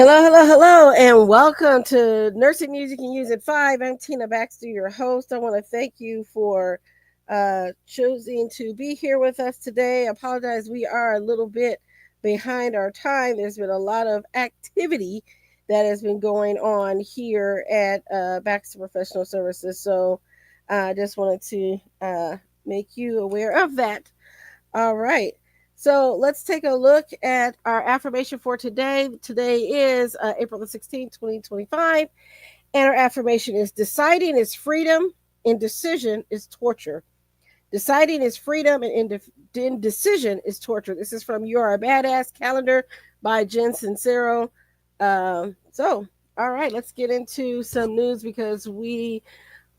Hello, and welcome to Nursing News You Can Use at 5. I'm Tina Baxter, your host. I want to thank you for choosing to be here with us today. I apologize, we are a little bit behind our time. There's been a lot of activity that has been going on here at Baxter Professional Services. So I just wanted to make you aware of that. All right. So let's take a look at our affirmation for today. Today is April the 16th, 2025. And our affirmation is deciding is freedom, indecision is torture. Deciding is freedom, and indecision is torture. This is from You Are a Badass Calendar by Jen Sincero. All right, let's get into some news because we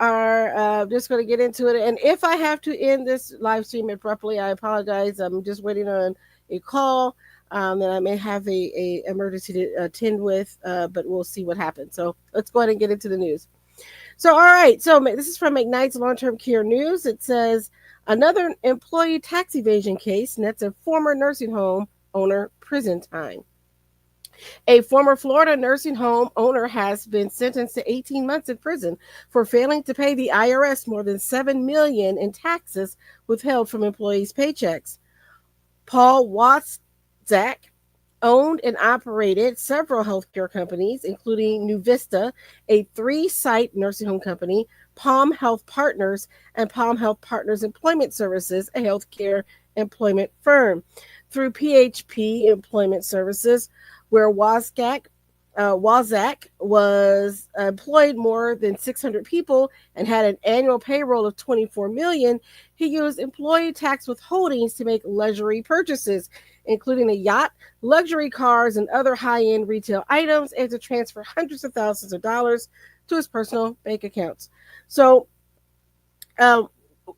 are just going to get into it. And if I have to end this live stream abruptly, I apologize. I'm just waiting on a call that I may have a emergency to attend with, but we'll see what happens. So let's go ahead and get into the news. So, all right. So this is from McKnight's Long-Term Care News. It says another employee tax evasion case nets a former nursing home owner prison time. A former Florida nursing home owner has been sentenced to 18 months in prison for failing to pay the IRS more than $7 million in taxes withheld from employees' paychecks. Paul Watzak owned and operated several healthcare companies, including New Vista, a 3-site nursing home company, Palm Health Partners, and Palm Health Partners Employment Services, a healthcare employment firm. Through PHP Employment Services, where Wazak was employed more than 600 people and had an annual payroll of $24 million, he used employee tax withholdings to make luxury purchases, including a yacht, luxury cars, and other high-end retail items, and to transfer hundreds of thousands of dollars to his personal bank accounts. So,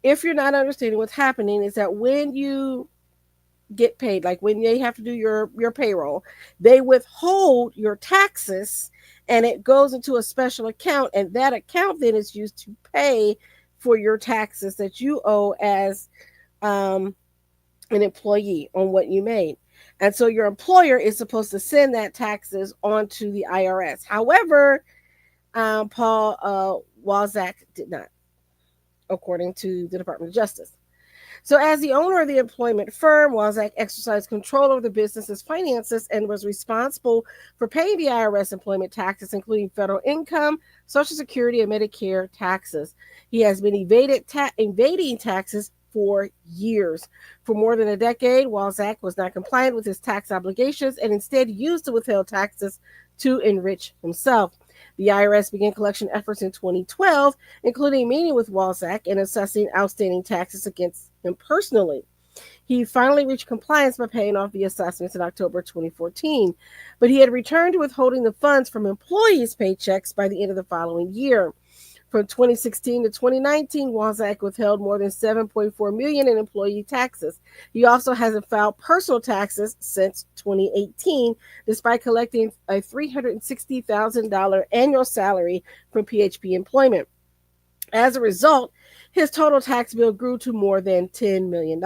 if you're not understanding what's happening, is that when you get paid, like when they have to do your payroll, they withhold your taxes and it goes into a special account, and that account then is used to pay for your taxes that you owe as an employee on what you made. And so your employer is supposed to send that taxes onto the IRS. However, Paul Wazak did not, according to the Department of Justice. So, as the owner of the employment firm, Wazak exercised control over the business's finances and was responsible for paying the IRS employment taxes, including federal income, Social Security, and Medicare taxes. He has been evading taxes for years. For more than a decade, Wazak was not compliant with his tax obligations and instead used to withhold taxes to enrich himself. The IRS began collection efforts in 2012, including meeting with Wazak and assessing outstanding taxes against him personally. He finally reached compliance by paying off the assessments in October 2014, but he had returned to withholding the funds from employees' paychecks by the end of the following year. From 2016 to 2019, Wazak withheld more than $7.4 million in employee taxes. He also hasn't filed personal taxes since 2018, despite collecting a $360,000 annual salary from PHP employment. As a result, his total tax bill grew to more than $10 million.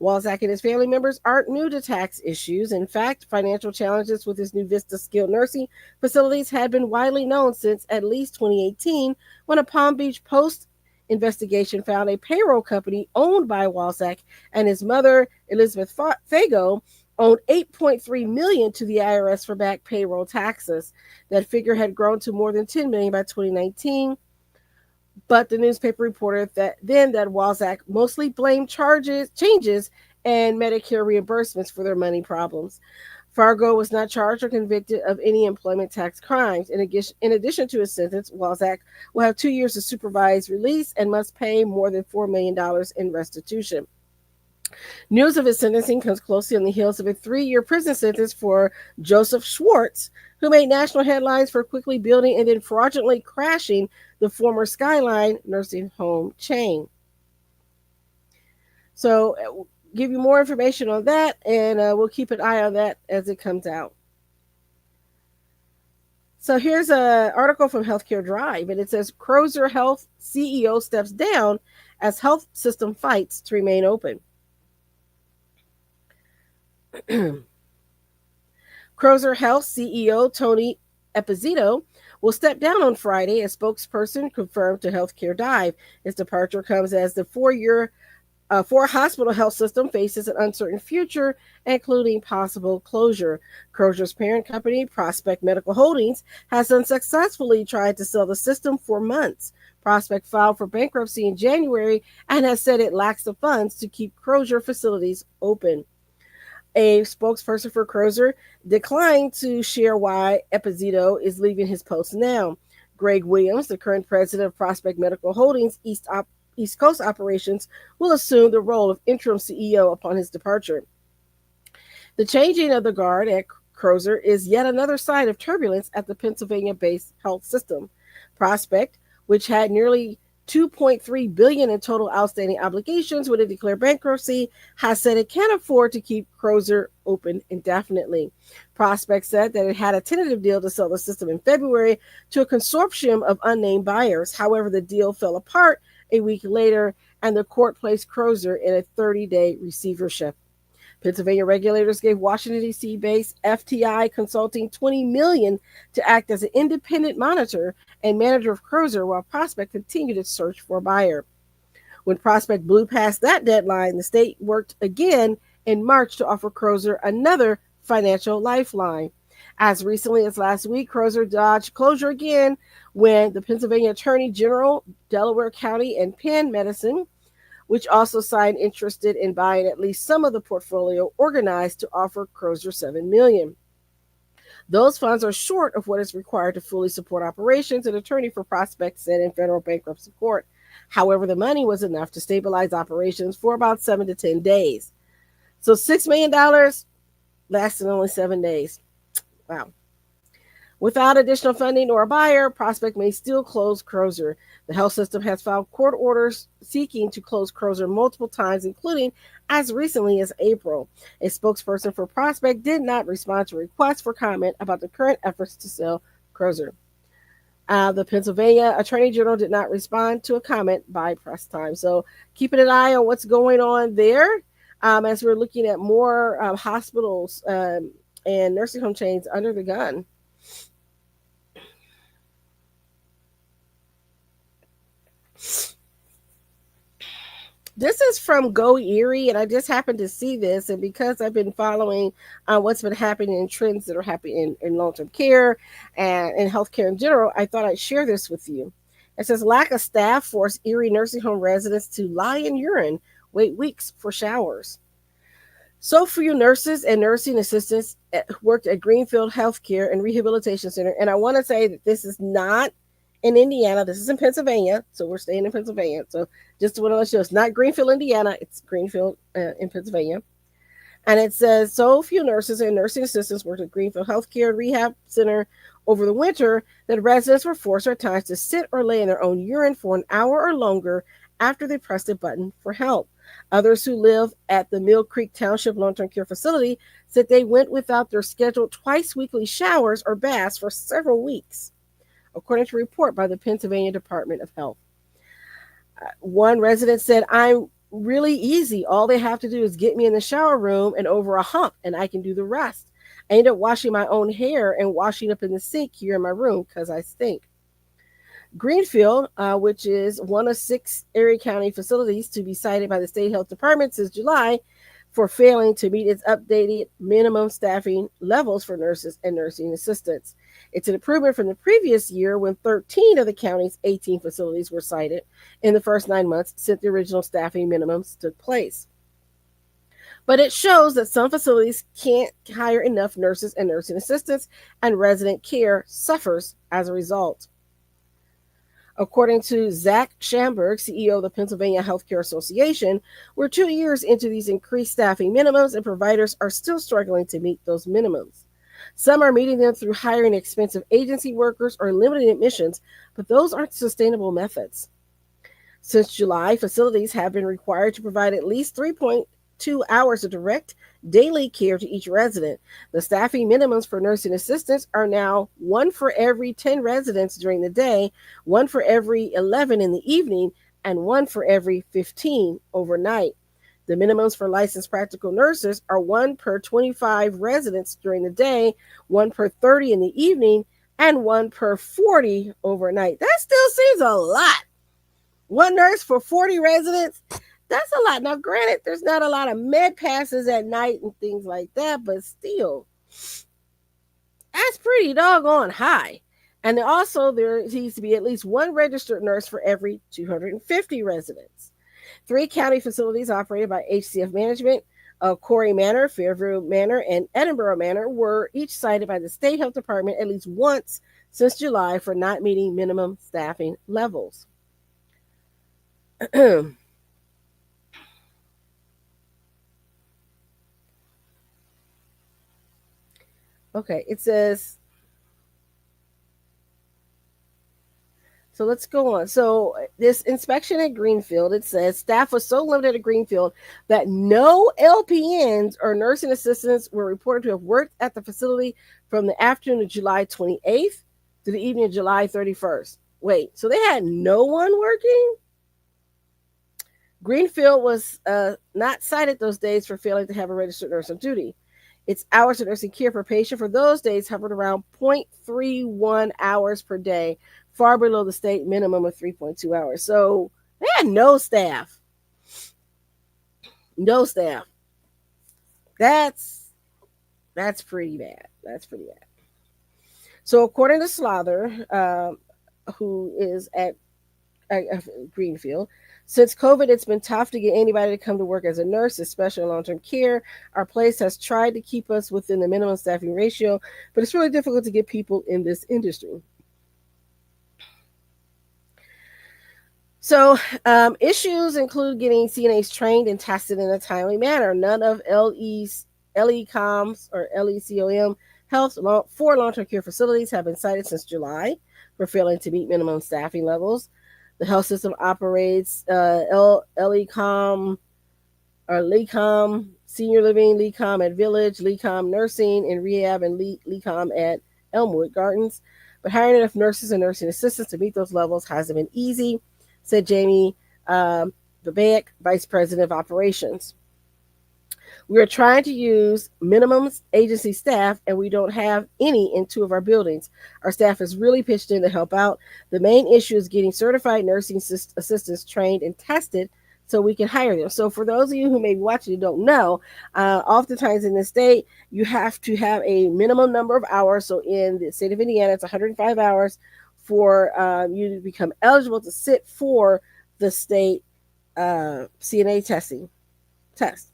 Walzak and his family members aren't new to tax issues. In fact, financial challenges with his New Vista skilled nursing facilities had been widely known since at least 2018, when a Palm Beach Post investigation found a payroll company owned by Walzak and his mother, Elizabeth Fago, owed $8.3 million to the IRS for back payroll taxes. That figure had grown to more than $10 million by 2019. But the newspaper reported that Walzak mostly blamed changes and Medicare reimbursements for their money problems. Fargo was not charged or convicted of any employment tax crimes. In addition to his sentence, Walzak will have 2 years of supervised release and must pay more than $4 million in restitution. News of his sentencing comes closely on the heels of a 3-year prison sentence for Joseph Schwartz, who made national headlines for quickly building and then fraudulently crashing the former Skyline nursing home chain. So, give you more information on that, and we'll keep an eye on that as it comes out. So here's an article from Healthcare Drive, and it says Crozer Health CEO steps down as health system fights to remain open. Crozer Health CEO Tony Epizito will step down on Friday, a spokesperson confirmed to Healthcare Dive. His departure comes as the four hospital health system faces an uncertain future, including possible closure. Crozier's parent company, Prospect Medical Holdings, has unsuccessfully tried to sell the system for months. Prospect filed for bankruptcy in January and has said it lacks the funds to keep Crozier facilities open. A spokesperson for Crozer declined to share why Epizito is leaving his post now. Greg Williams, the current president of Prospect Medical Holdings East Coast operations, will assume the role of interim CEO upon his departure. The changing of the guard at Crozer is yet another sign of turbulence at the Pennsylvania-based health system. Prospect, which had nearly 2.3 billion in total outstanding obligations when it declared bankruptcy, has said it can't afford to keep Crozer open indefinitely. Prospect said that it had a tentative deal to sell the system in February to a consortium of unnamed buyers. However, the deal fell apart a week later, and the court placed Crozer in a 30-day receivership. Pennsylvania regulators gave Washington, D.C.-based FTI Consulting $20 million to act as an independent monitor and manager of Crozer while Prospect continued its search for a buyer. When Prospect blew past that deadline, the state worked again in March to offer Crozer another financial lifeline. As recently as last week, Crozer dodged closure again when the Pennsylvania Attorney General, Delaware County, and Penn Medicine, which also signed interested in buying at least some of the portfolio, organized to offer Crozer $7 million. Those funds are short of what is required to fully support operations, an attorney for Prospect said in federal bankruptcy court. However, the money was enough to stabilize operations for about 7 to 10 days. So $6 million lasted only 7 days. Wow. Without additional funding or a buyer, Prospect may still close Crozer. The health system has filed court orders seeking to close Crozer multiple times, including as recently as April. A spokesperson for Prospect did not respond to requests for comment about the current efforts to sell Crozer. The Pennsylvania Attorney General did not respond to a comment by press time. So keeping an eye on what's going on there as we're looking at more hospitals and nursing home chains under the gun. This is from Go Erie, and I just happened to see this. And because I've been following what's been happening in trends that are happening in long-term care and in healthcare in general, I thought I'd share this with you. It says, lack of staff forced Erie nursing home residents to lie in urine, wait weeks for showers. So few nurses and nursing assistants worked at Greenfield Healthcare and Rehabilitation Center. And I want to say that this is not in Indiana. This is in Pennsylvania. So we're staying in Pennsylvania. So just want to let you know, it's not Greenfield, Indiana. It's Greenfield in Pennsylvania. And it says, so few nurses and nursing assistants worked at Greenfield Healthcare and Rehab Center over the winter that residents were forced at times to sit or lay in their own urine for an hour or longer after they pressed a button for help. Others who live at the Mill Creek Township long-term care facility said they went without their scheduled twice-weekly showers or baths for several weeks, according to a report by the Pennsylvania Department of Health. One resident said, I'm really easy. All they have to do is get me in the shower room and over a hump, and I can do the rest. I end up washing my own hair and washing up in the sink here in my room because I stink. Greenfield, which is one of 6 Erie County facilities to be cited by the state health department since July for failing to meet its updated minimum staffing levels for nurses and nursing assistants. It's an improvement from the previous year when 13 of the county's 18 facilities were cited in the first 9 months since the original staffing minimums took place. But it shows that some facilities can't hire enough nurses and nursing assistants, and resident care suffers as a result. According to Zach Schamberg, CEO of the Pennsylvania Healthcare Association, we're 2 years into these increased staffing minimums, and providers are still struggling to meet those minimums. Some are meeting them through hiring expensive agency workers or limiting admissions, but those aren't sustainable methods. Since July, facilities have been required to provide at least 3.2 hours of direct daily care to each resident. The staffing minimums for nursing assistants are now 1 for every 10 residents during the day, 1 for every 11 in the evening, and 1 for every 15 overnight. The minimums for licensed practical nurses are one per 25 residents during the day, one per 30 in the evening, and one per 40 overnight. That still seems a lot. One nurse for 40 residents, that's a lot. Now, granted, there's not a lot of med passes at night and things like that, but still, that's pretty doggone high. And also, there needs to be at least one registered nurse for every 250 residents. 3 county facilities operated by HCF Management, Corey Manor, Fairview Manor, and Edinburgh Manor, were each cited by the State Health Department at least once since July for not meeting minimum staffing levels. Okay, it says, so let's go on. So this inspection at Greenfield, it says staff was so limited at Greenfield that no LPNs or nursing assistants were reported to have worked at the facility from the afternoon of July 28th to the evening of July 31st. Wait, so they had no one working? Greenfield was not cited those days for failing to have a registered nurse on duty. Its hours of nursing care per patient for those days hovered around 0.31 hours per day, far below the state minimum of 3.2 hours. So they had no staff. No staff. That's pretty bad. That's pretty bad. So according to Slother, who is at Greenfield, since COVID, it's been tough to get anybody to come to work as a nurse, especially in long-term care. Our place has tried to keep us within the minimum staffing ratio, but it's really difficult to get people in this industry. So issues include getting CNAs trained and tested in a timely manner. None of LECOM's or LECOM Health for long-term care facilities have been cited since July for failing to meet minimum staffing levels. The health system operates LECOM or LECOM Senior Living, LECOM at Village, LECOM Nursing and Rehab, and LECOM at Elmwood Gardens. But hiring enough nurses and nursing assistants to meet those levels hasn't been easy, said Jamie Babak, Vice President of Operations. We are trying to use minimum agency staff, and we don't have any in 2 of our buildings. Our staff is really pitched in to help out. The main issue is getting certified nursing assistants trained and tested so we can hire them. So for those of you who may be watching and don't know, oftentimes in the state, you have to have a minimum number of hours. So in the state of Indiana, it's 105 hours for you to become eligible to sit for the state CNA test.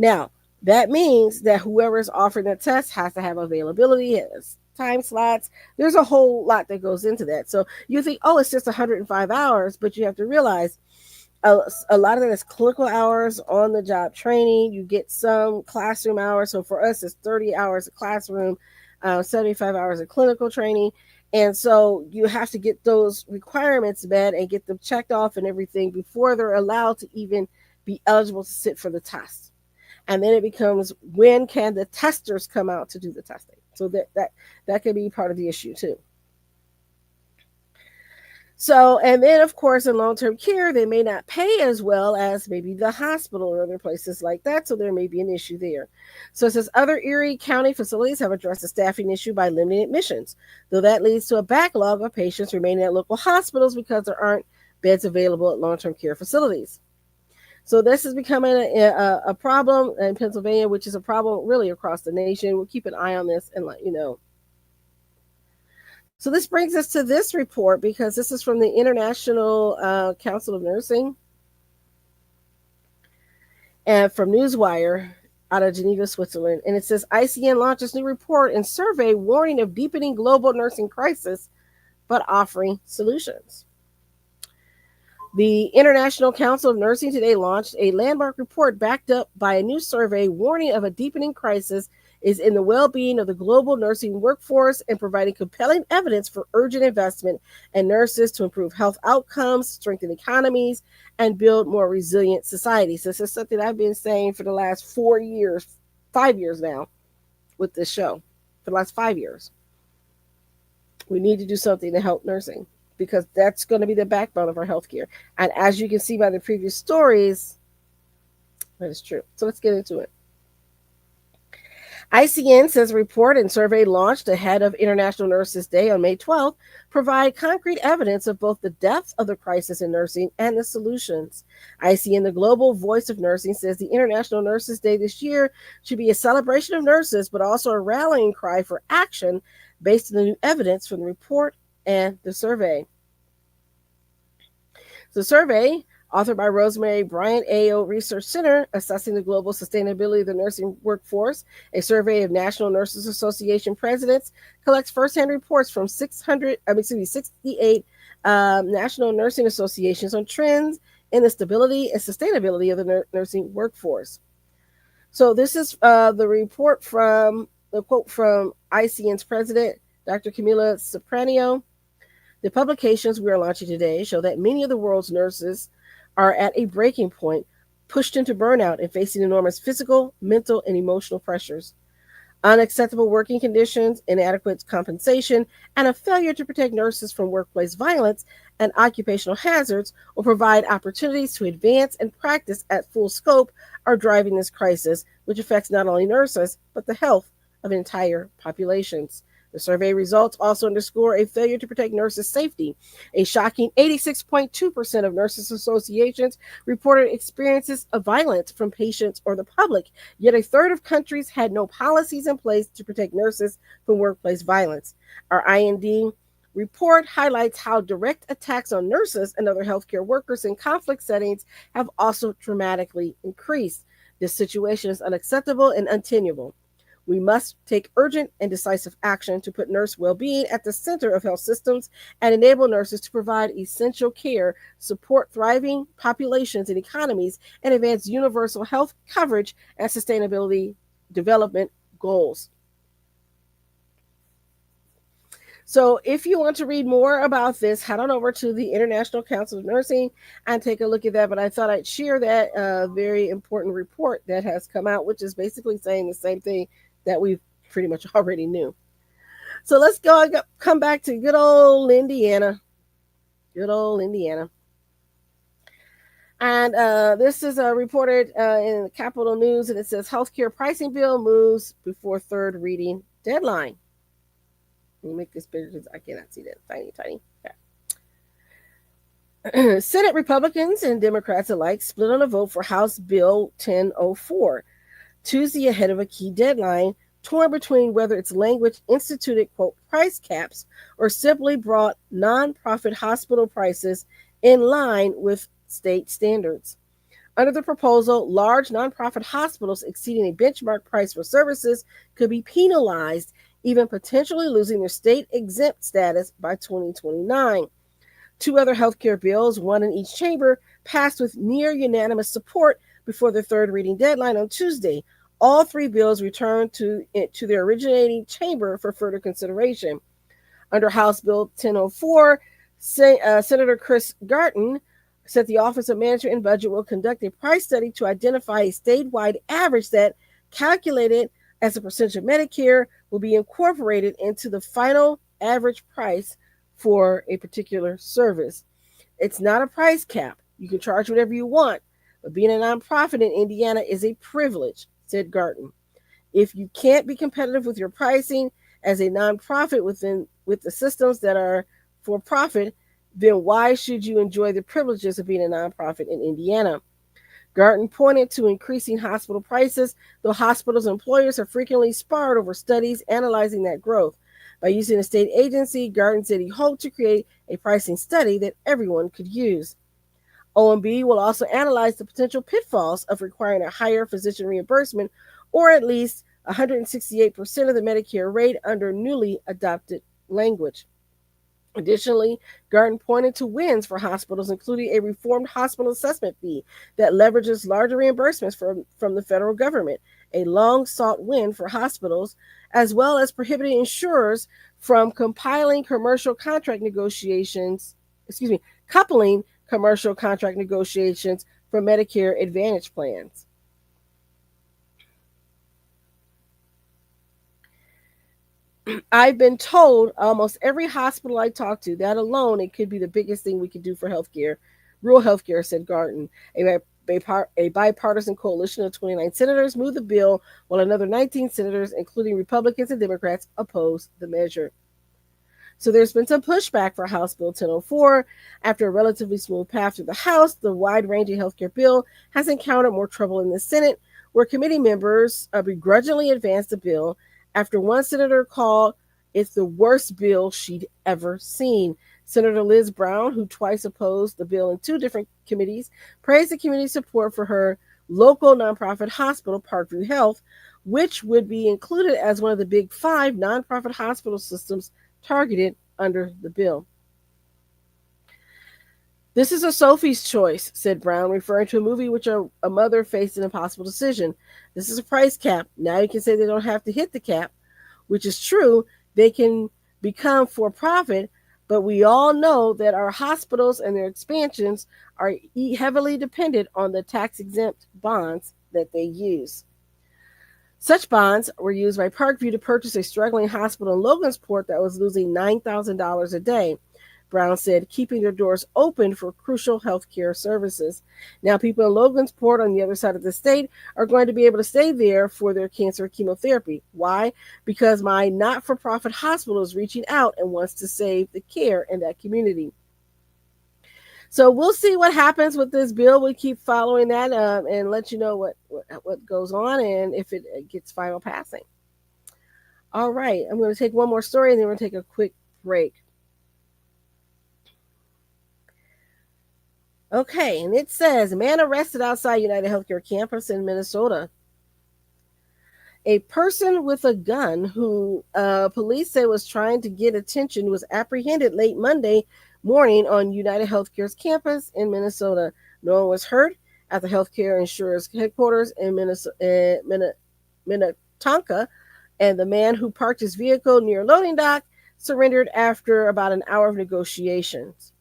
Now, that means that whoever is offering the test has to have availability, has time slots. There's a whole lot that goes into that. So you think, oh, it's just 105 hours, but you have to realize a lot of that is clinical hours, on the job training. You get some classroom hours. So for us, it's 30 hours of classroom, 75 hours of clinical training. And so you have to get those requirements met and get them checked off and everything before they're allowed to even be eligible to sit for the test. And then it becomes, when can the testers come out to do the testing? So that can be part of the issue too. So, and then of course in long-term care, they may not pay as well as maybe the hospital or other places like that. So there may be an issue there. So it says other Erie County facilities have addressed the staffing issue by limiting admissions, though that leads to a backlog of patients remaining at local hospitals because there aren't beds available at long-term care facilities. So this is becoming a problem in Pennsylvania, which is a problem really across the nation. We'll keep an eye on this and let you know. So this brings us to this report, because this is from the International Council of Nursing and from Newswire out of Geneva, Switzerland. And it says ICN launches new report and survey warning of deepening global nursing crisis, but offering solutions. The International Council of Nursing today launched a landmark report backed up by a new survey warning of a deepening crisis is in the well-being of the global nursing workforce and providing compelling evidence for urgent investment in nurses to improve health outcomes, strengthen economies, and build more resilient societies. This is something I've been saying for the last 5 years now with this show, for the last 5 years. We need to do something to help nursing, because that's going to be the backbone of our healthcare. And as you can see by the previous stories, That is true. So let's get into it. ICN says report and survey launched ahead of International Nurses Day on May 12th provide concrete evidence of both the depth of the crisis in nursing and the solutions. ICN, the global voice of nursing, says the International Nurses Day this year should be a celebration of nurses, but also a rallying cry for action based on the new evidence from the report and the survey. The survey, authored by Rosemary Bryant, AO Research Center, assessing the global sustainability of the nursing workforce, a survey of National Nurses Association presidents, collects firsthand reports from 68 national nursing associations on trends in the stability and sustainability of the nursing workforce. So this is the quote from ICN's president, Dr. Camila Sopranio. The publications we are launching today show that many of the world's nurses are at a breaking point, pushed into burnout and facing enormous physical, mental, and emotional pressures. Unacceptable working conditions, inadequate compensation, and a failure to protect nurses from workplace violence and occupational hazards will provide opportunities to advance and practice at full scope are driving this crisis, which affects not only nurses, but the health of entire populations. The survey results also underscore a failure to protect nurses' safety. A shocking 86.2% of nurses' associations reported experiences of violence from patients or the public, yet a third of countries had no policies in place to protect nurses from workplace violence. Our IND report highlights how direct attacks on nurses and other healthcare workers in conflict settings have also dramatically increased. This situation is unacceptable and untenable. We must take urgent and decisive action to put nurse well being at the center of health systems and enable nurses to provide essential care, support thriving populations and economies, and advance universal health coverage and sustainability development goals. So, if you want to read more about this, head on over to the International Council of Nursing and take a look at that. But I thought I'd share that very important report that has come out, which is basically saying the same thing that we pretty much already knew. So let's come back to good old Indiana. Good old Indiana. And this is reported in the Capitol News, and it says healthcare pricing bill moves before third reading deadline. Let me make this bigger because I cannot see that. Tiny, tiny. Okay. Senate Republicans and Democrats alike split on a vote for House Bill 1004 Tuesday ahead of a key deadline, torn between whether its language instituted, quote, price caps or simply brought nonprofit hospital prices in line with state standards. Under the proposal, large nonprofit hospitals exceeding a benchmark price for services could be penalized, even potentially losing their state exempt status by 2029. Two other healthcare bills, one in each chamber, passed with near unanimous support before the third reading deadline on Tuesday. All three bills returned to their originating chamber for further consideration. Under House Bill 1004, Senator Chris Garton said the Office of Management and Budget will conduct a price study to identify a statewide average that, calculated as a percentage of Medicare, will be incorporated into the final average price for a particular service. It's not a price cap. You can charge whatever you want, but being a nonprofit in Indiana is a privilege, said Garton. If you can't be competitive with your pricing as a nonprofit with the systems that are for profit, then why should you enjoy the privileges of being a nonprofit in Indiana? Garton pointed to increasing hospital prices, though hospitals and employers have frequently sparred over studies analyzing that growth. By using a state agency, Garton said he hoped to create a pricing study that everyone could use. OMB will also analyze the potential pitfalls of requiring a higher physician reimbursement, or at least 168% of the Medicare rate under newly adopted language. Additionally, Garton pointed to wins for hospitals, including a reformed hospital assessment fee that leverages larger reimbursements from the federal government, a long-sought win for hospitals, as well as prohibiting insurers from coupling commercial contract negotiations for Medicare Advantage plans. I've been told almost every hospital I talk to that alone, it could be the biggest thing we could do for healthcare, rural healthcare, said Garton. A bipartisan coalition of 29 senators moved the bill, while another 19 senators, including Republicans and Democrats, opposed the measure. So there's been some pushback for House Bill 1004. After a relatively smooth path through the House, the wide-ranging healthcare bill has encountered more trouble in the Senate, where committee members begrudgingly advanced the bill after one senator called it the worst bill she'd ever seen. Senator Liz Brown, who twice opposed the bill in two different committees, praised the committee's support for her local nonprofit hospital, Parkview Health, which would be included as one of the big 5 nonprofit hospital systems targeted under the bill. This is a Sophie's choice, said Brown, referring to a movie which a mother faced an impossible decision. This is a price cap. Now you can say they don't have to hit the cap, which is true. They can become for profit, but we all know that our hospitals and their expansions are heavily dependent on the tax-exempt bonds that they use. Such bonds were used by Parkview to purchase a struggling hospital in Logansport that was losing $9,000 a day. Brown said, keeping their doors open for crucial healthcare services. Now, people in Logansport on the other side of the state are going to be able to stay there for their cancer chemotherapy. Why? Because my not-for-profit hospital is reaching out and wants to save the care in that community. So we'll see what happens with this bill. We keep following that and let you know what goes on and if it gets final passing. All right, I'm going to take one more story and then we're going to take a quick break. Okay, and it says, man arrested outside United Healthcare campus in Minnesota. A person with a gun who police say was trying to get attention was apprehended late Monday morning on United Healthcare's campus in Minnesota. No one was hurt at the healthcare insurer's headquarters in Minnetonka, and the man who parked his vehicle near loading dock surrendered after about an hour of negotiations.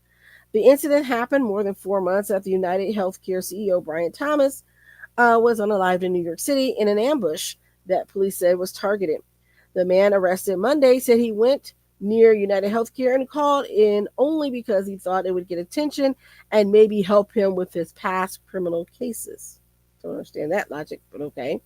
The incident happened more than 4 months after United Healthcare CEO Brian Thomas was unalived in New York City in an ambush that police said was targeted. The man arrested Monday said he went near United Healthcare and called in only because he thought it would get attention and maybe help him with his past criminal cases. Don't understand that logic, but okay.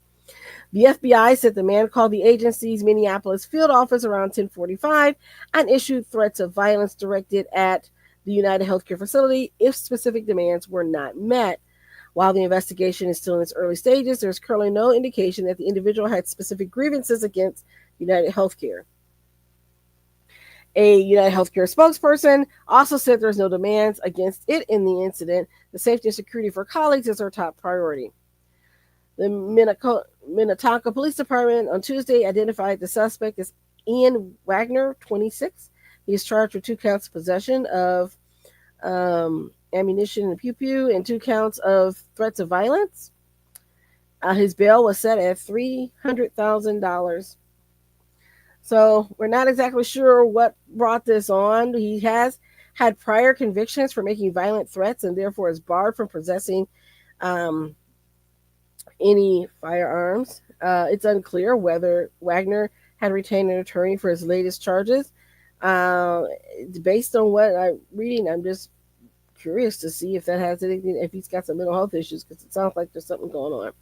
The FBI said the man called the agency's Minneapolis field office around 10:45 and issued threats of violence directed at the United Healthcare facility if specific demands were not met. While the investigation is still in its early stages, there's currently no indication that the individual had specific grievances against United Healthcare. A United Healthcare spokesperson also said there's no demands against it in the incident. The safety and security for colleagues is our top priority. The Minnetonka Police Department on Tuesday identified the suspect as Ian Wagner, 26. He is charged with 2 counts of possession of ammunition and pew-pew and 2 counts of threats of violence. His bail was set at $300,000. So we're not exactly sure what brought this on. He has had prior convictions for making violent threats and therefore is barred from possessing any firearms. It's unclear whether Wagner had retained an attorney for his latest charges. Based on what I'm reading, I'm just curious to see if that has anything, if he's got some mental health issues, because it sounds like there's something going on.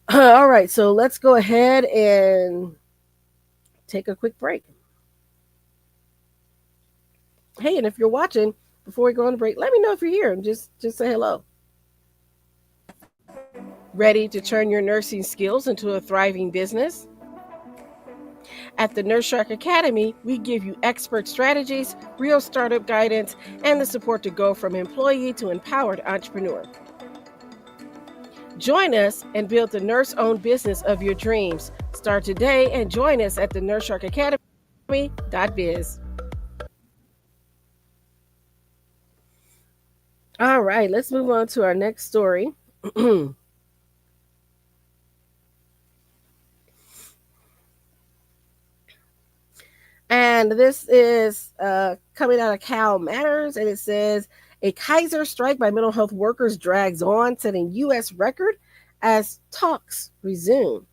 All right, so let's go ahead and take a quick break. Hey, and if you're watching, before we go on the break, let me know if you're here and just say hello. Ready to turn your nursing skills into a thriving business? At the Nurse Shark Academy, we give you expert strategies, real startup guidance, and the support to go from employee to empowered entrepreneur. Join us and build the nurse-owned business of your dreams. Start today and join us at the Nurse Shark Academy.biz. All right, let's move on to our next story. And this is coming out of Cal Matters, and it says, a Kaiser strike by mental health workers drags on, setting U.S. record as talks resume.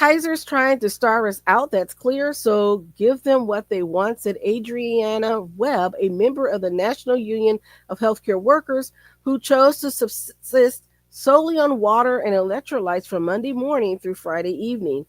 Kaiser's trying to starve us out, that's clear, so give them what they want, said Adriana Webb, a member of the National Union of Healthcare Workers, who chose to subsist solely on water and electrolytes from Monday morning through Friday evening.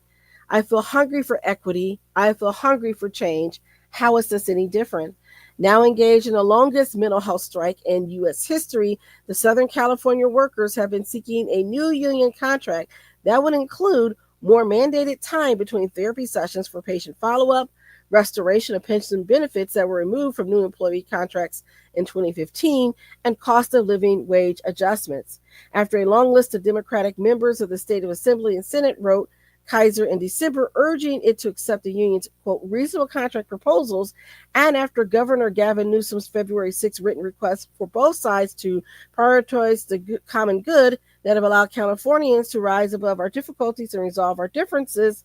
I feel hungry for equity. I feel hungry for change. How is this any different? Now engaged in the longest mental health strike in U.S. history, the Southern California workers have been seeking a new union contract that would include more mandated time between therapy sessions for patient follow up, restoration of pension benefits that were removed from new employee contracts in 2015, and cost of living wage adjustments. After a long list of Democratic members of the State Assembly and Senate wrote Kaiser in December, urging it to accept the union's, quote, reasonable contract proposals, and after Governor Gavin Newsom's February 6 written request for both sides to prioritize the common good that have allowed Californians to rise above our difficulties and resolve our differences,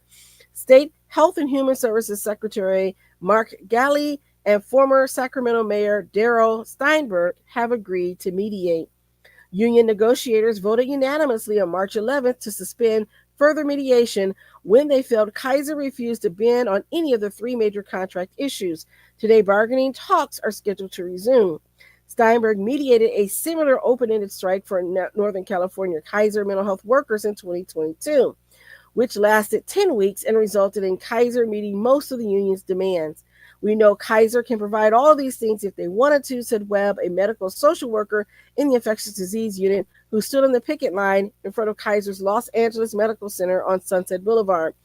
State Health and Human Services Secretary Mark Galley and former Sacramento Mayor Darrell Steinberg have agreed to mediate. Union negotiators voted unanimously on March 11th to suspend further mediation when they felt Kaiser refused to bend on any of the three major contract issues. Today, bargaining talks are scheduled to resume. Steinberg mediated a similar open-ended strike for Northern California Kaiser mental health workers in 2022, which lasted 10 weeks and resulted in Kaiser meeting most of the union's demands. We know Kaiser can provide all of these things if they wanted to, said Webb, a medical social worker in the infectious disease unit who stood on the picket line in front of Kaiser's Los Angeles Medical Center on Sunset Boulevard.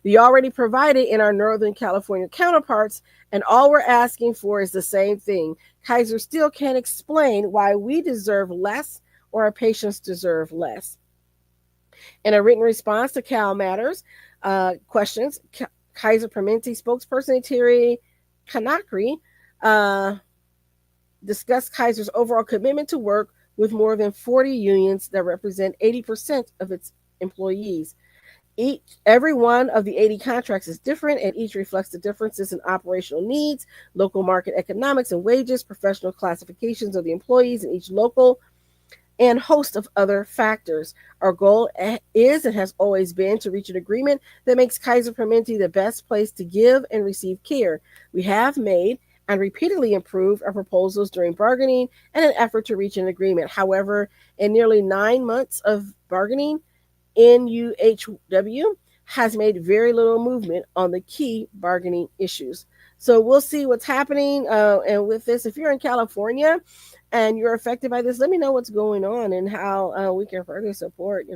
We already provide it in our Northern California counterparts, and all we're asking for is the same thing. Kaiser still can't explain why we deserve less or our patients deserve less. In a written response to Cal Matters questions, Kaiser Permanente spokesperson Terry Kanakri discussed Kaiser's overall commitment to work with more than 40 unions that represent 80% of its employees. Every one of the 80 contracts is different, and each reflects the differences in operational needs, local market economics and wages, professional classifications of the employees in each local, and host of other factors. Our goal is and has always been to reach an agreement that makes Kaiser Permanente the best place to give and receive care. We have made and repeatedly improved our proposals during bargaining in an effort to reach an agreement. However, in nearly 9 months of bargaining, NUHW has made very little movement on the key bargaining issues. So we'll see what's happening. And with this, if you're in California and you're affected by this, let me know what's going on and how we can further support,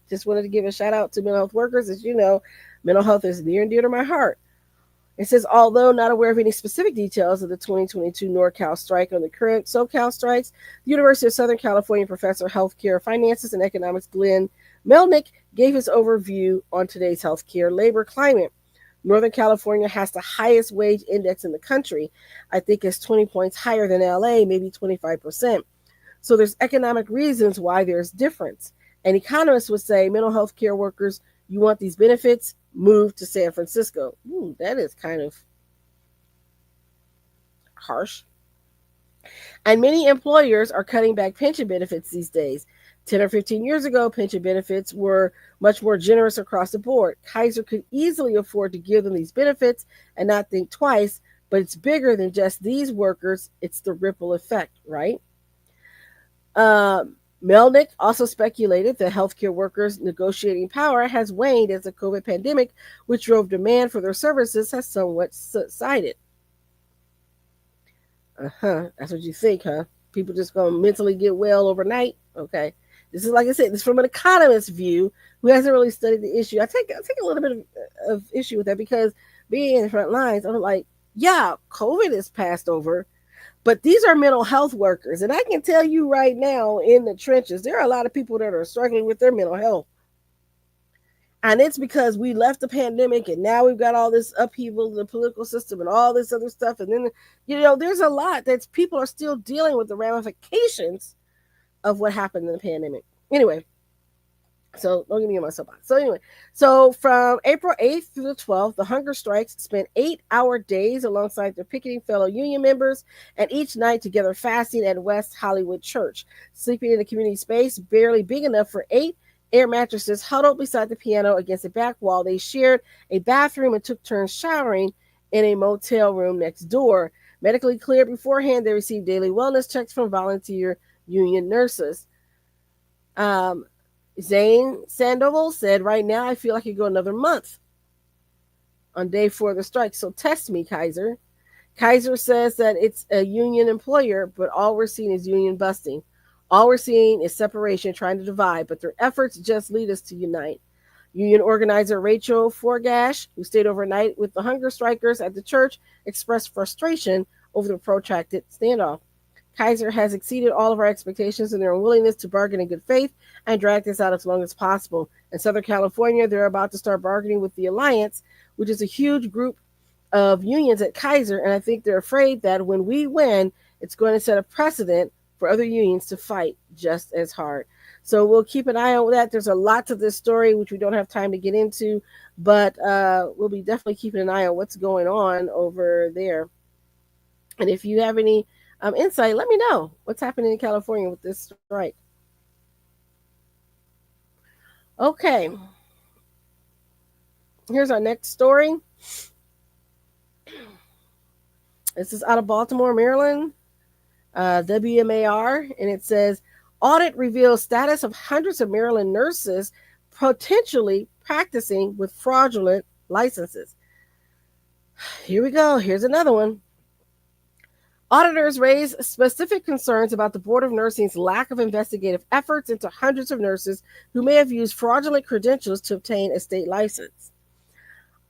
just wanted to give a shout out to mental health workers. As you know, mental health is near and dear to my heart. It says, although not aware of any specific details of the 2022 NorCal strike or the current SoCal strikes, the University of Southern California professor of healthcare finances and economics Glenn Melnick gave his overview on today's healthcare labor climate. Northern California has the highest wage index in the country. I think it's 20 points higher than LA, maybe 25%. So there's economic reasons why there's difference. And economists would say mental health care workers, you want these benefits, move to San Francisco. Ooh, that is kind of harsh. And many employers are cutting back pension benefits these days. 10 or 15 years ago, pension benefits were much more generous across the board. Kaiser could easily afford to give them these benefits and not think twice, but it's bigger than just these workers. It's the ripple effect, right? Melnick also speculated that healthcare workers' negotiating power has waned as the COVID pandemic, which drove demand for their services, has somewhat subsided. That's what you think, huh? People just going to mentally get well overnight? Okay. This is, like I said, this is from an economist's view who hasn't really studied the issue. I take a little bit of issue with that because being in the front lines, I'm like, yeah, COVID is passed over, but these are mental health workers. And I can tell you right now in the trenches, there are a lot of people that are struggling with their mental health. And it's because we left the pandemic and now we've got all this upheaval in the political system and all this other stuff. And then, there's a lot that people are still dealing with the ramifications of what happened in the pandemic. Anyway, so don't get me on my soapbox. So from April 8th through the 12th, the hunger strikes spent 8-hour days alongside their picketing fellow union members, and each night together fasting at West Hollywood Church, sleeping in a community space barely big enough for 8 Air mattresses huddled beside the piano against a back wall. They shared a bathroom and took turns showering in a motel room next door. Medically cleared beforehand, they received daily wellness checks from volunteer union nurses. Um, Zane Sandoval said, "Right now, I feel like I could go another month on day 4 of the strike. So test me, Kaiser." Kaiser says that it's a union employer, but all we're seeing is union busting. All we're seeing is separation, trying to divide, but their efforts just lead us to unite. Union organizer Rachel Forgash, who stayed overnight with the hunger strikers at the church, expressed frustration over the protracted standoff. Kaiser has exceeded all of our expectations in their unwillingness to bargain in good faith and drag this out as long as possible. In Southern California, they're about to start bargaining with the Alliance, which is a huge group of unions at Kaiser, and I think they're afraid that when we win, it's going to set a precedent for other unions to fight just as hard. So we'll keep an eye on that. There's a lot to this story, which we don't have time to get into, but we'll be definitely keeping an eye on what's going on over there. And if you have any insight, let me know what's happening in California with this strike. Okay, here's our next story. This is out of Baltimore, Maryland, WMAR, and it says audit reveals status of hundreds of Maryland nurses potentially practicing with fraudulent licenses. Here we go. Here's another one. Auditors raise specific concerns about the Board of Nursing's lack of investigative efforts into hundreds of nurses who may have used fraudulent credentials to obtain a state license.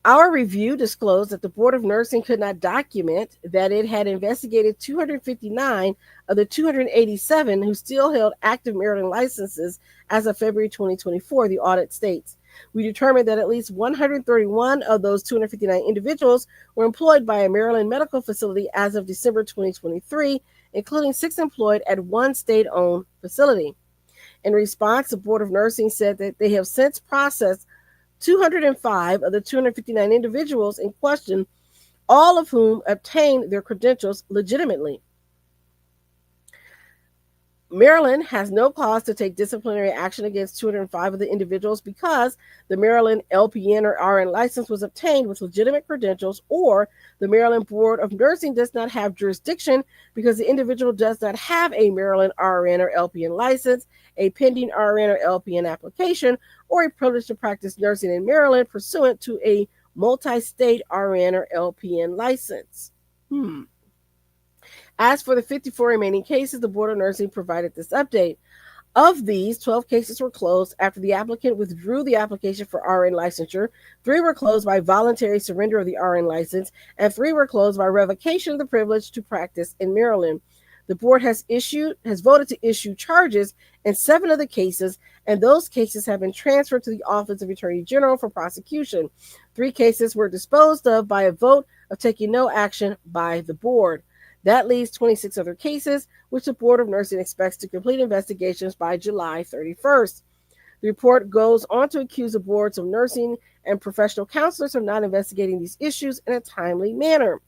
Our review disclosed that the Board of Nursing could not document that it had investigated 259 of the 287 who still held active Maryland licenses as of February 2024, the audit states. We determined that at least 131 of those 259 individuals were employed by a Maryland medical facility as of December 2023, including 6 employed at one state-owned facility. In response, the Board of Nursing said that they have since processed 205 of the 259 individuals in question, all of whom obtained their credentials legitimately. Maryland has no cause to take disciplinary action against 205 of the individuals because the Maryland LPN or RN license was obtained with legitimate credentials, or the Maryland Board of Nursing does not have jurisdiction because the individual does not have a Maryland RN or LPN license, a pending RN or LPN application, or a privilege to practice nursing in Maryland pursuant to a multi-state RN or LPN license. As for the 54 remaining cases, the Board of Nursing provided this update. Of these, 12 cases were closed after the applicant withdrew the application for RN licensure, 3 were closed by voluntary surrender of the RN license, and 3 were closed by revocation of the privilege to practice in Maryland. The board has voted to issue charges in 7 of the cases, and those cases have been transferred to the Office of Attorney General for prosecution. 3 cases were disposed of by a vote of taking no action by the board. That leaves 26 other cases, which the Board of Nursing expects to complete investigations by July 31st. The report goes on to accuse the boards of nursing and professional counselors of not investigating these issues in a timely manner.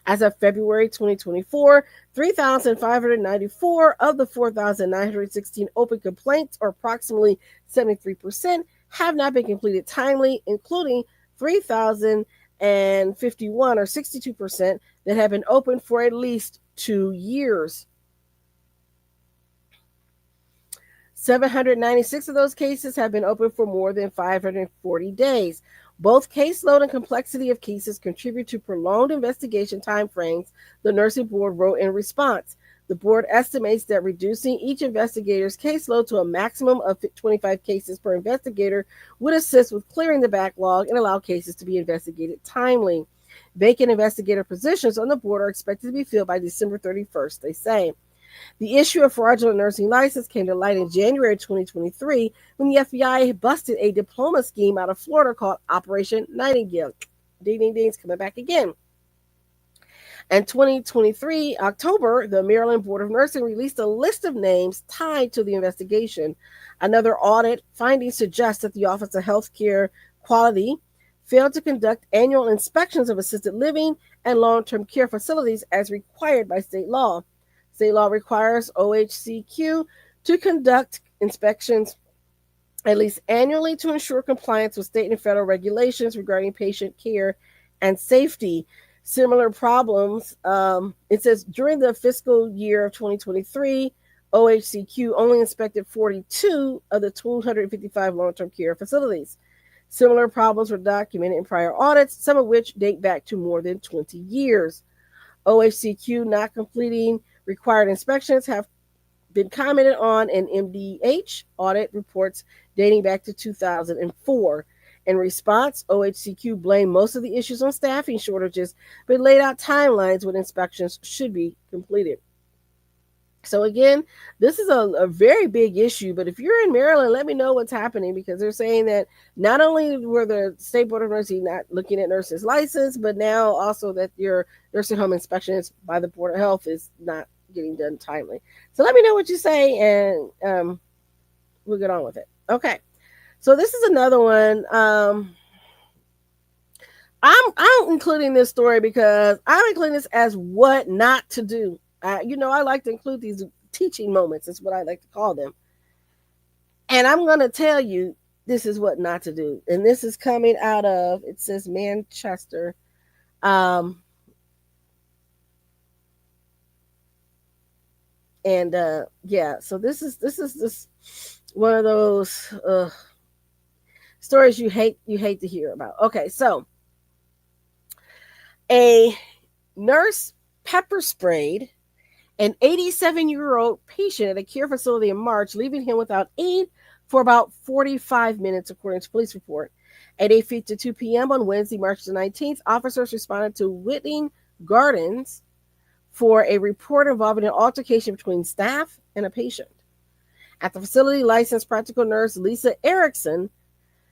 As of February 2024, 3,594 of the 4,916 open complaints, or approximately 73%, have not been completed timely, including 3,051, or 62%, that have been open for at least 2 years. 796 of those cases have been open for more than 540 days. Both caseload and complexity of cases contribute to prolonged investigation timeframes, the nursing board wrote in response. The board estimates that reducing each investigator's caseload to a maximum of 25 cases per investigator would assist with clearing the backlog and allow cases to be investigated timely. Vacant investigator positions on the board are expected to be filled by December 31st, they say. The issue of fraudulent nursing license came to light in January 2023 when the FBI busted a diploma scheme out of Florida called Operation Nightingale. Ding, ding, ding's coming back again. In 2023, October, the Maryland Board of Nursing released a list of names tied to the investigation. Another audit finding suggests that the Office of Healthcare Quality failed to conduct annual inspections of assisted living and long-term care facilities as required by state law. State law requires OHCQ to conduct inspections at least annually to ensure compliance with state and federal regulations regarding patient care and safety. Similar problems, it says during the fiscal year of 2023, OHCQ only inspected 42 of the 255 long term care facilities. Similar problems were documented in prior audits, some of which date back to more than 20 years. OHCQ not completing required inspections have been commented on in MDH audit reports dating back to 2004. In response, OHCQ blamed most of the issues on staffing shortages, but laid out timelines when inspections should be completed. So again, this is a very big issue, but if you're in Maryland, let me know what's happening, because they're saying that not only were the State Board of Nursing not looking at nurses' license, but now also that your nursing home inspections by the Board of Health is not getting done timely. So let me know what you say, and we'll get on with it. Okay, so this is another one. I'm including this story because I'm including this as what not to do. I like to include these teaching moments. Is what I like to call them. And I'm going to tell you this is what not to do. And this is coming out of, it says Manchester. Yeah, so this is one of those stories you hate to hear about. Okay, so a nurse pepper sprayed an 87-year-old patient at a care facility in March, leaving him without aid for about 45 minutes, according to police report. At 8:52 p.m. on Wednesday, March the 19th, officers responded to Whitting Gardens for a report involving an altercation between staff and a patient. At the facility, licensed practical nurse Lisa Erickson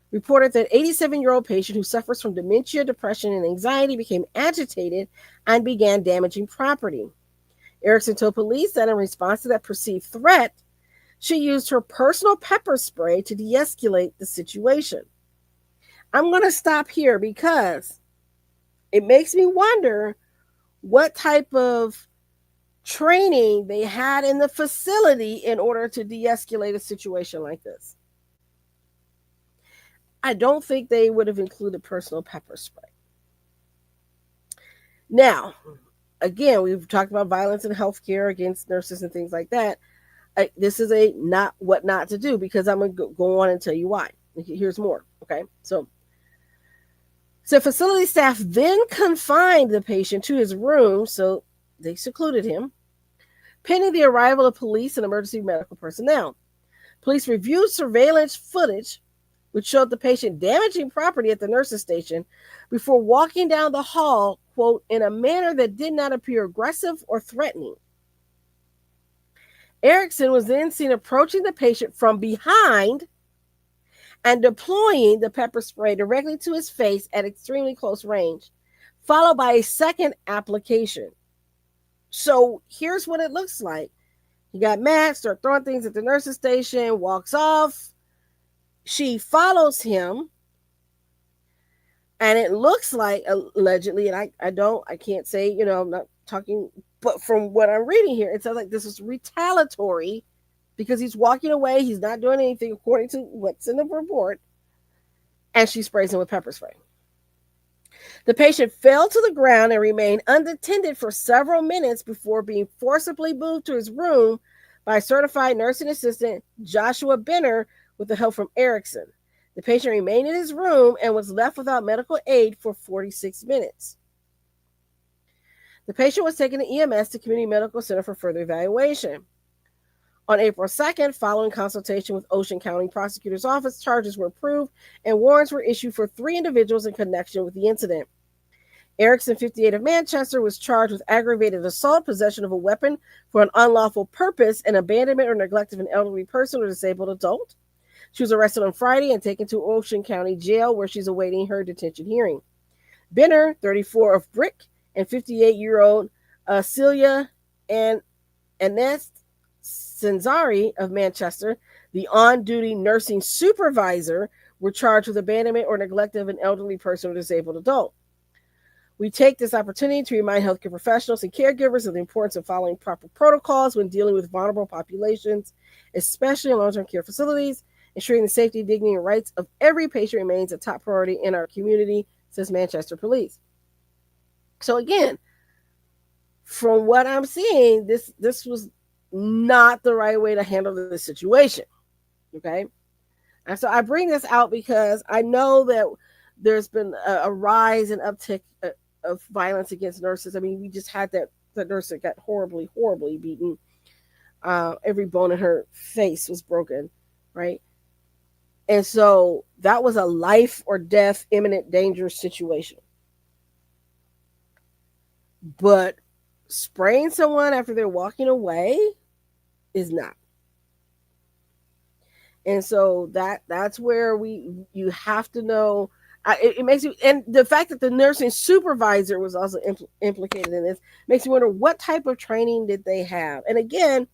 reported that 87-year-old patient who suffers from dementia, depression, and anxiety became agitated and began damaging property. Erickson told police that in response to that perceived threat, she used her personal pepper spray to de-escalate the situation. I'm going to stop here because it makes me wonder what type of training they had in the facility in order to de-escalate a situation like this. I don't think they would have included personal pepper spray. Now, again, we've talked about violence in healthcare against nurses and things like that. This is a not what not to do, because I'm going to go on and tell you why. Here's more. Okay, so facility staff then confined the patient to his room, so they secluded him, pending the arrival of police and emergency medical personnel. Police reviewed surveillance footage which showed the patient damaging property at the nurse's station before walking down the hall, quote, in a manner that did not appear aggressive or threatening. Erickson was then seen approaching the patient from behind and deploying the pepper spray directly to his face at extremely close range, followed by a second application. So here's what it looks like. He got mad, started throwing things at the nurse's station, walks off. She follows him, and it looks like, allegedly, and I can't say, I'm not talking, but from what I'm reading here, it sounds like this is retaliatory because he's walking away. He's not doing anything according to what's in the report, and she sprays him with pepper spray. The patient fell to the ground and remained unattended for several minutes before being forcibly moved to his room by certified nursing assistant Joshua Benner with the help from Erickson. The patient remained in his room and was left without medical aid for 46 minutes. The patient was taken to EMS to Community Medical Center for further evaluation. On April 2nd, following consultation with Ocean County Prosecutor's Office, charges were approved and warrants were issued for 3 individuals in connection with the incident. Erickson, 58 of Manchester, was charged with aggravated assault, possession of a weapon for an unlawful purpose, and abandonment or neglect of an elderly person or disabled adult. She was arrested on Friday and taken to Ocean County Jail, where she's awaiting her detention hearing. Benner, 34 of Brick, and 58-year-old Celia and Ernest Senzari of Manchester, the on-duty nursing supervisor, were charged with abandonment or neglect of an elderly person or disabled adult. We take this opportunity to remind healthcare professionals and caregivers of the importance of following proper protocols when dealing with vulnerable populations, especially in long-term care facilities. Ensuring the safety, dignity, and rights of every patient remains a top priority in our community, says Manchester Police. So again, from what I'm seeing, this was not the right way to handle this situation. Okay. And so I bring this out because I know that there's been a rise and uptick of violence against nurses. I mean, we just had that nurse that got horribly, horribly beaten. Every bone in her face was broken, right? And so that was a life or death, imminent danger situation. But spraying someone after they're walking away is not. And so that's where you have to know. It makes you, and the fact that the nursing supervisor was also implicated in this makes you wonder what type of training did they have. And again,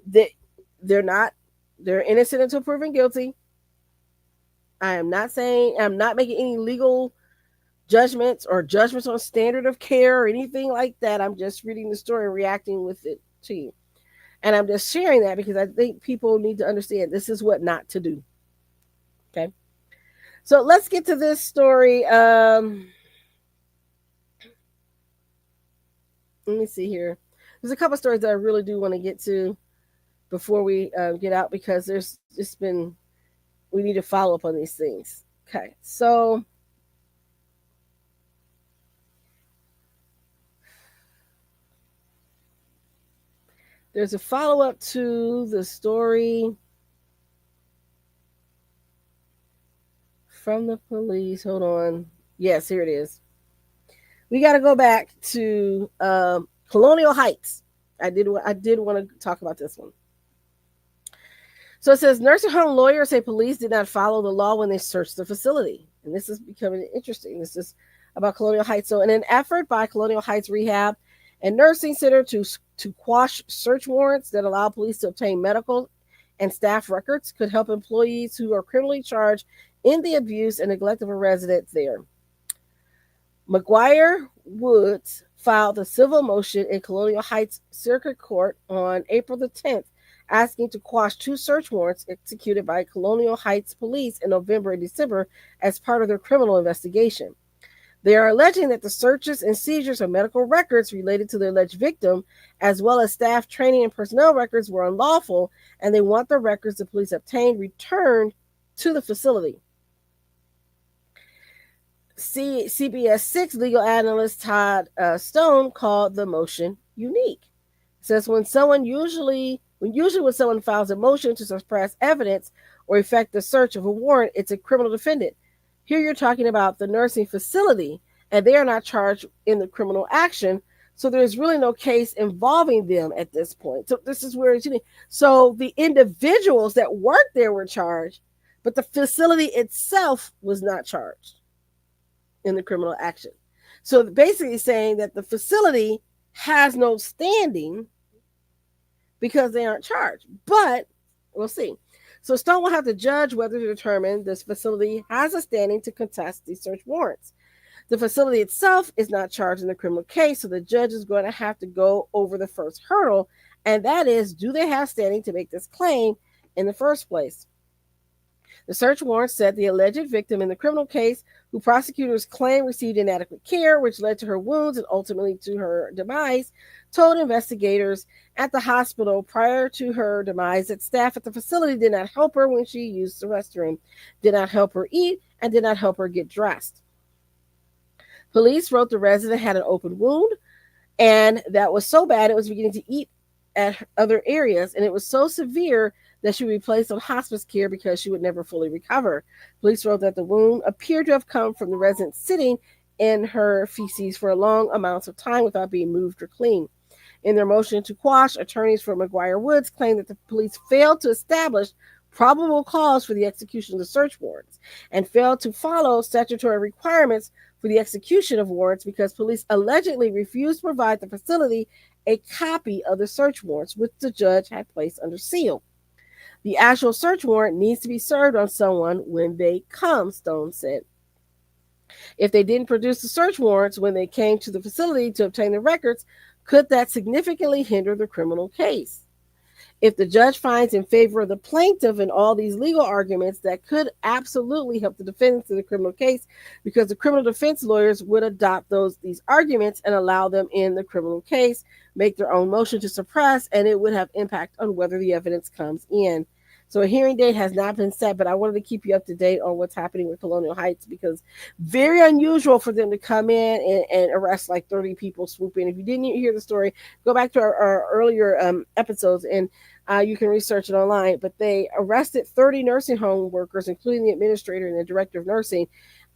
they they're innocent until proven guilty. I'm not making any legal judgments or judgments on standard of care or anything like that. I'm just reading the story and reacting with it to you. And I'm just sharing that because I think people need to understand this is what not to do. Okay. So let's get to this story. Let me see here. There's a couple stories that I really do want to get to before we get out because there's just been, we need to follow up on these things. Okay. So there's a follow up to the story from the police. Hold on. Yes, here it is. We got to go back to Colonial Heights. I did want to talk about this one. So it says nursing home lawyers say police did not follow the law when they searched the facility, and this is becoming interesting. This is about Colonial Heights. So in an effort by Colonial Heights Rehab and Nursing Center to quash search warrants that allow police to obtain medical and staff records could help employees who are criminally charged in the abuse and neglect of a resident there. McGuire Woods filed a civil motion in Colonial Heights Circuit Court on April the 10th, asking to quash 2 search warrants executed by Colonial Heights police in November and December as part of their criminal investigation. They are alleging that the searches and seizures of medical records related to the alleged victim, as well as staff training and personnel records, were unlawful, and they want the records the police obtained returned to the facility. CBS 6 legal analyst Todd Stone called the motion unique. It says when someone files a motion to suppress evidence or effect the search of a warrant, it's a criminal defendant. Here you're talking about the nursing facility, and they are not charged in the criminal action, so there's really no case involving them at this point. So this is where it's unique. So the individuals that worked there were charged, but the facility itself was not charged in the criminal action. So basically saying that the facility has no standing because they aren't charged. But we'll see. So Stone will have to judge whether to determine this facility has a standing to contest these search warrants. The facility itself is not charged in the criminal case, so the judge is going to have to go over the first hurdle, and that is, do they have standing to make this claim in the first place? The search warrant said the alleged victim in the criminal case, who prosecutors claim received inadequate care, which led to her wounds and ultimately to her demise, told investigators at the hospital prior to her demise that staff at the facility did not help her when she used the restroom, did not help her eat, and did not help her get dressed. Police wrote the resident had an open wound, and that was so bad it was beginning to eat at other areas, and it was so severe that she would be placed on hospice care because she would never fully recover. Police wrote that the wound appeared to have come from the resident sitting in her feces for long amounts of time without being moved or cleaned. In their motion to quash, attorneys for McGuire Woods claimed that the police failed to establish probable cause for the execution of the search warrants and failed to follow statutory requirements for the execution of warrants because police allegedly refused to provide the facility a copy of the search warrants, which the judge had placed under seal. The actual search warrant needs to be served on someone when they come, Stone said. If they didn't produce the search warrants when they came to the facility to obtain the records, could that significantly hinder the criminal case? If the judge finds in favor of the plaintiff in all these legal arguments, that could absolutely help the defendants in the criminal case, because the criminal defense lawyers would adopt these arguments and allow them in the criminal case, make their own motion to suppress, and it would have impact on whether the evidence comes in. So a hearing date has not been set, but I wanted to keep you up to date on what's happening with Colonial Heights, because very unusual for them to come in and arrest like 30 people, swoop in. If you didn't hear the story, go back to our earlier episodes, and you can research it online. But they arrested 30 nursing home workers, including the administrator and the director of nursing,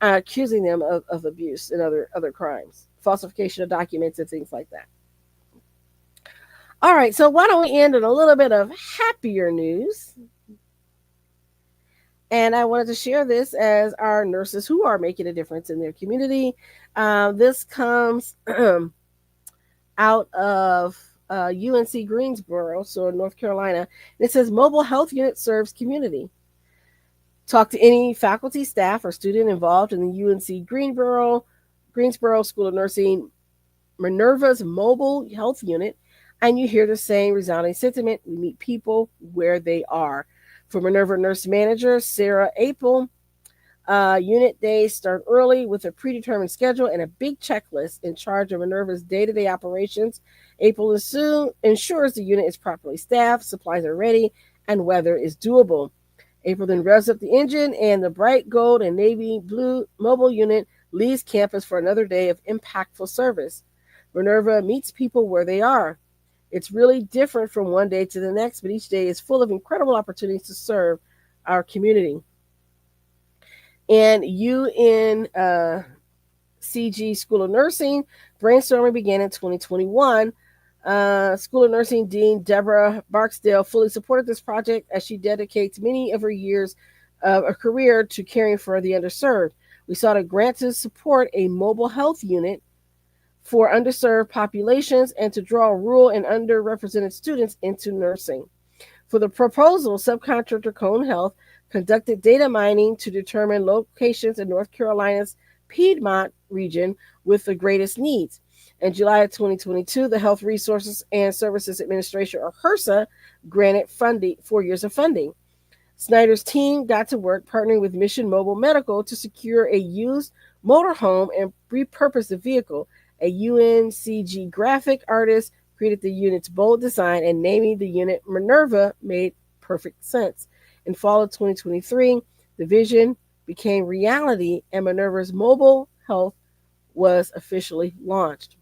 accusing them of abuse and other crimes, falsification of documents and things like that. All right, so why don't we end on a little bit of happier news? And I wanted to share this as our nurses who are making a difference in their community. This comes out of UNC Greensboro, so North Carolina. It says mobile health unit serves community. Talk to any faculty, staff, or student involved in the UNC Greensboro School of Nursing Minerva's mobile health unit, and you hear the same resounding sentiment: we meet people where they are. For Minerva Nurse Manager Sarah Apel, unit days start early with a predetermined schedule and a big checklist. In charge of Minerva's day-to-day operations, Apel ensures the unit is properly staffed, supplies are ready, and weather is doable. Apel then revs up the engine, and the bright gold and navy blue mobile unit leaves campus for another day of impactful service. Minerva meets people where they are. It's really different from one day to the next, but each day is full of incredible opportunities to serve our community. And UNCG School of Nursing brainstorming began in 2021. School of Nursing Dean Deborah Barksdale fully supported this project as she dedicates many of her years of a career to caring for the underserved. We sought a grant to support a mobile health unit for underserved populations and to draw rural and underrepresented students into nursing. For the proposal, subcontractor Cone Health conducted data mining to determine locations in North Carolina's Piedmont region with the greatest needs. In July of 2022, the Health Resources and Services Administration, or HRSA, granted 4 years of funding. Snyder's team got to work partnering with Mission Mobile Medical to secure a used motorhome and repurpose the vehicle. A UNCG graphic artist created the unit's bold design, and naming the unit Minerva made perfect sense. In fall of 2023, the vision became reality, and Minerva's mobile health was officially launched.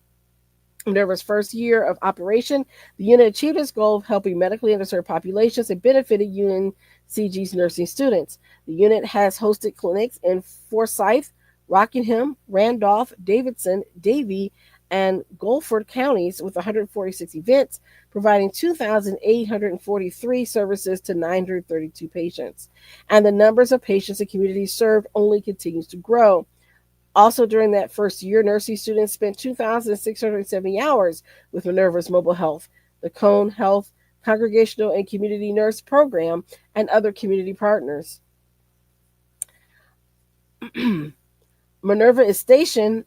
Minerva's first year of operation, the unit achieved its goal of helping medically underserved populations and benefited UNCG's nursing students. The unit has hosted clinics in Forsyth, Rockingham, Randolph, Davidson, Davie, and Guilford counties with 146 events, providing 2,843 services to 932 patients. And the numbers of patients and communities served only continues to grow. Also, during that first year, nursing students spent 2,670 hours with Minerva's Mobile Health, the Cone Health Congregational and Community Nurse Program, and other community partners. Minerva is stationed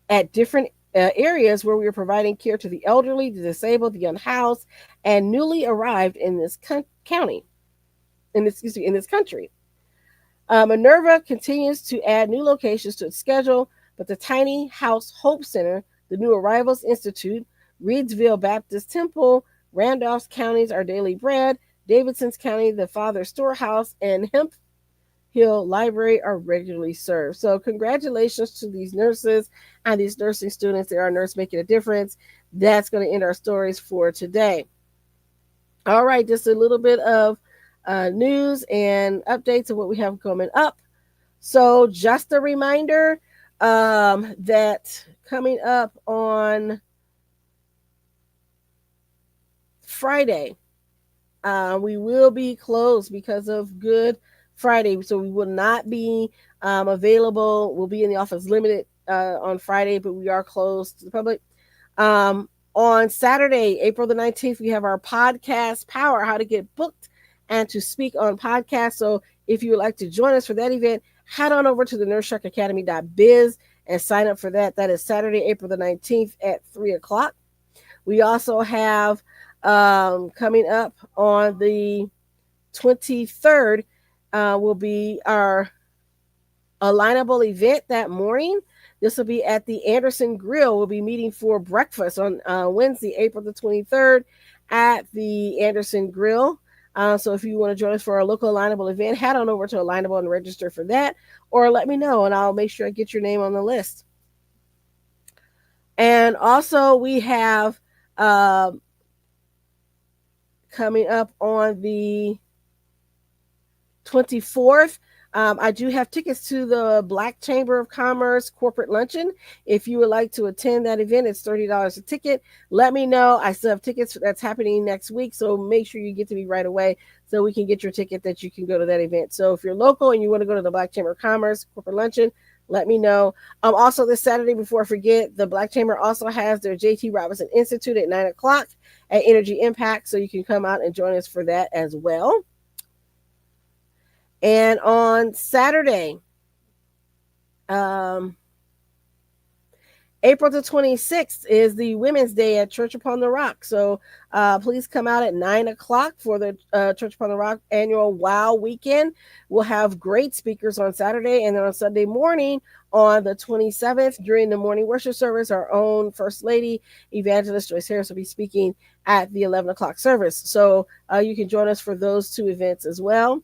at different areas where we are providing care to the elderly, the disabled, the unhoused, and newly arrived in this country. Minerva continues to add new locations to its schedule, but the Tiny House Hope Center, the New Arrivals Institute, Reedsville Baptist Temple, Randolph County's Our Daily Bread, Davidson's County, the Father Storehouse, and Hemp Hill Library are regularly served. So congratulations to these nurses and these nursing students. They are Nurse Making a Difference. That's going to end our stories for today. All right, just a little bit of news and updates of what we have coming up. So just a reminder that coming up on Friday, we will be closed because of Good Friday, so we will not be available. We'll be in the office limited on Friday, but we are closed to the public. On Saturday, April the 19th, we have our podcast Power, how to get booked and to speak on podcasts. So if you would like to join us for that event, head on over to the nurseSharkAcademy.biz and sign up for that. That is Saturday, April the 19th at 3 o'clock. We also have Coming up on the 23rd will be our alignable event that morning. This will be at the Anderson Grill. We'll be meeting for breakfast on Wednesday, April the 23rd at the Anderson Grill. So if you want to join us for our local alignable event, head on over to Alignable and register for that, or let me know and I'll make sure I get your name on the list. And also we have coming up on the 24th. I do have tickets to the Black Chamber of Commerce corporate luncheon. If you would like to attend that event, it's $30 a ticket. Let me know. I still have tickets that's happening next week, so make sure you get to me right away so we can get your ticket that you can go to that event. So if you're local and you want to go to the Black Chamber of Commerce corporate luncheon, let me know. Also, this Saturday, before I forget, the Black Chamber also has their JT Robinson Institute at 9 o'clock at Energy Impact, so you can come out and join us for that as well. And on Saturday, April the 26th is the Women's Day at Church Upon the Rock. So please come out at 9 o'clock for the Church Upon the Rock annual WOW weekend. We'll have great speakers on Saturday, and then on Sunday morning on the 27th during the morning worship service, our own First Lady, Evangelist Joyce Harris, will be speaking at the 11 o'clock service. So you can join us for those two events as well.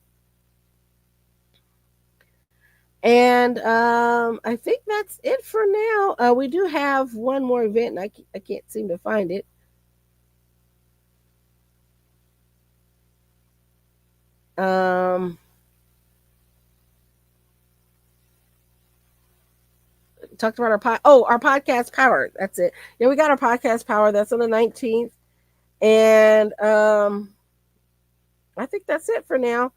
And I think that's it for now. We do have one more event, and I can't seem to find it. Talked about our podcast power. That's it. Yeah, we got our podcast power. That's on the 19th, and I think that's it for now.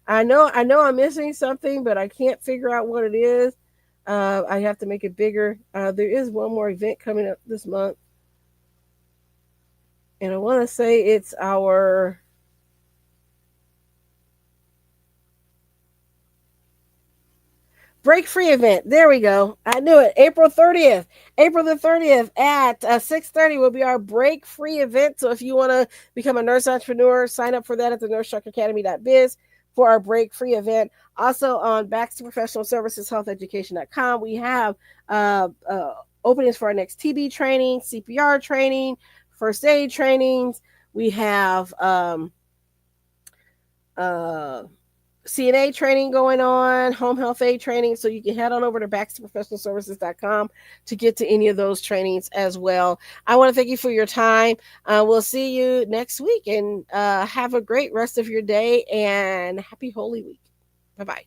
I know I'm missing something, but I can't figure out what it is. I have to make it bigger. There is one more event coming up this month, and I want to say it's our Break Free event. There we go. I knew it. April 30th. April the 30th at 6:30 will be our Break Free event. So if you want to become a nurse entrepreneur, sign up for that at the nursestruckacademy.biz for our Break Free event. Also on Baxter Professional Services Health we have openings for our next TB training, CPR training, first aid trainings. We have CNA training going on, home health aid training. So you can head on over to baxterprofessionalservices.com to get to any of those trainings as well. I want to thank you for your time. We'll see you next week, and have a great rest of your day, and happy Holy Week. Bye-bye.